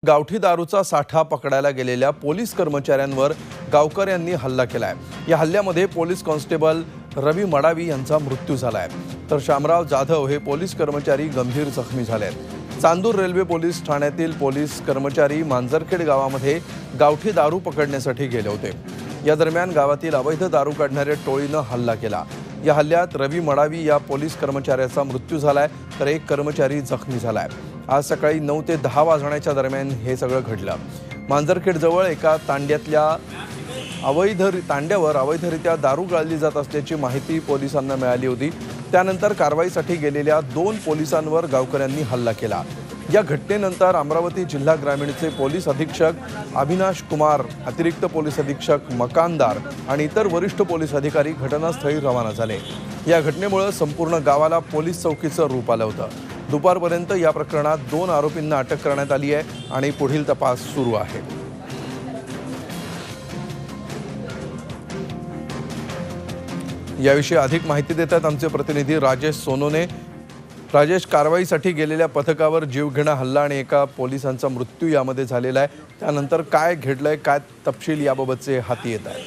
गावठी दारूचा साठा पकडायला गेलेल्या पोलीस कर्मचाऱ्यांवर गावकऱ्यांनी हल्ला केलाय। या हल्ल्यामध्ये पोलीस कॉन्स्टेबल रवी मडावी यांचा मृत्यू झालाय, तर शामराव जाधव हे पोलीस कर्मचारी गंभीर जखमी झालेत। चांदूर रेल्वे पोलीस ठाण्यातील पोलीस कर्मचारी मांजरखेड गावामध्ये गावठी दारू पकडण्यासाठी गेले होते। या दरम्यान गावातील अवैध दारू काढणाऱ्या टोळीनं हल्ला केला। या हल्ल्यात रवी मडावी या पोलीस कर्मचाऱ्याचा मृत्यू झालाय, तर एक कर्मचारी जखमी झालाय। आज सकाळी 9 ते 10 वाजण्याच्या दरम्यान हे सगळं घडलं। मांजरखेडजवळ एका तांड्यावर अवैधरित्या दारू गाळली जात असल्याची माहिती पोलिसांना मिळाली होती। त्यानंतर कारवाईसाठी गेलेल्या 2 पोलिसांवर गावकऱ्यांनी हल्ला केला। या घटनेनंतर अमरावती जिल्हा ग्रामीणचे पोलीस अधीक्षक अविनाश कुमार, अतिरिक्त पोलीस अधीक्षक मकानदार आणि इतर वरिष्ठ पोलीस अधिकारी घटनास्थळी रवाना झाले। या घटनेमुळे संपूर्ण गावाला पोलीस चौकीचं रूप आलं होतं। दुपारपर्यंत या प्रकरणात 2 आरोपींना अटक करण्यात आली आहे आणि पुढील तपास सुरू आहे। याविषयी अधिक माहिती देतात आमचे प्रतिनिधी राजेश सोनोने। राजेश, कारवाईसाठी गेलेल्या पथकावर जीवघेणा हल्ला आणि एका पोलिसांचा मृत्यू यामध्ये झालेला आहे, त्यानंतर काय घडलंय, काय तपशील याबाबतचे हाती येत आहे?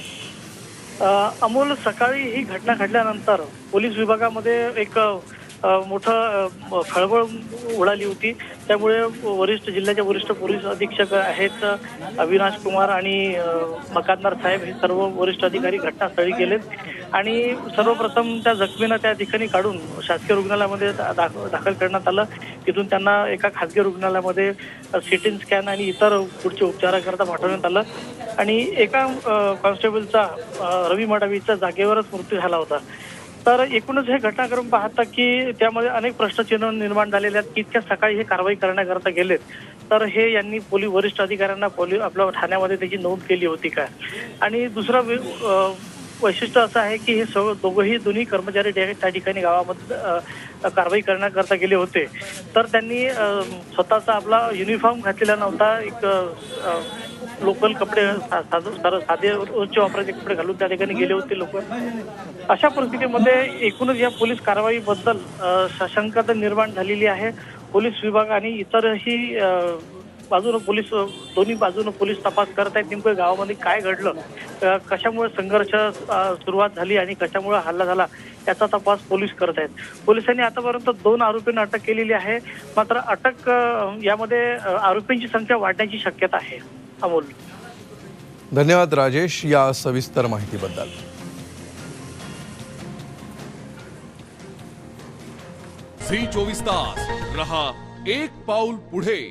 अमोल, सकाळी ही घटना घडल्यानंतर पोलीस विभागामध्ये एक मोठं खळबळ उडाली होती। त्यामुळे जिल्ह्याचे वरिष्ठ पोलीस अधीक्षक आहेत अविनाश कुमार आणि मकानदार साहेब हे सर्व वरिष्ठ अधिकारी घटनास्थळी गेलेत आणि सर्वप्रथम त्या जखमींना त्या ठिकाणी काढून शासकीय रुग्णालयामध्ये दाखल करण्यात आलं। तिथून त्यांना एका खासगी रुग्णालयामध्ये सीटी स्कॅन आणि इतर पुढच्या उपचाराकरता पाठवण्यात आलं आणि एका कॉन्स्टेबलचा रवी मडावीचा जागेवरच मृत्यू झाला होता। तर एकूणच हे घटनाक्रम पाहता की त्यामध्ये अनेक प्रश्नचिन्ह निर्माण झालेले आहेत की इतक्या सकाळी हे कारवाई करण्याकरता गेलेत, तर हे यांनी पोलीस वरिष्ठ अधिकाऱ्यांना आपल्या ठाण्यामध्ये त्याची नोंद केली होती का? आणि दुसरं वैशिष्ट्य असं आहे की हे दोन्ही कर्मचारी त्या ठिकाणी गावामध्ये कारवाई करण्याकरता गेले होते, तर त्यांनी स्वतःचा आपला युनिफॉर्म घातलेला नव्हता। एक लोकल कपडे, साधे रोजचे वापराचे कपडे घालून त्या ठिकाणी गेले होते लोक। अशा परिस्थितीमध्ये एकूणच या पोलीस कारवाईबद्दल शंका निर्माण झालेली आहे। पोलीस विभाग आणि इतरही दोन्ही बाजूने पोलीस तपास करत आहेत। नेमकं गावामध्ये काय घडलं, कशामुळे संघर्ष सुरुवात झाली आणि कशामुळे हल्ला झाला याचा तपास पोलीस करत आहेत। पोलिसांनी आतापर्यंत 2 आरोपींना अटक केलेली आहे, मात्र यामध्ये आरोपींची संख्या वाढण्याची शक्यता आहे। अमोल, धन्यवाद राजेश या सविस्तर माहितीबद्दल। झी 24 तास रहा एक पाऊल पुढे।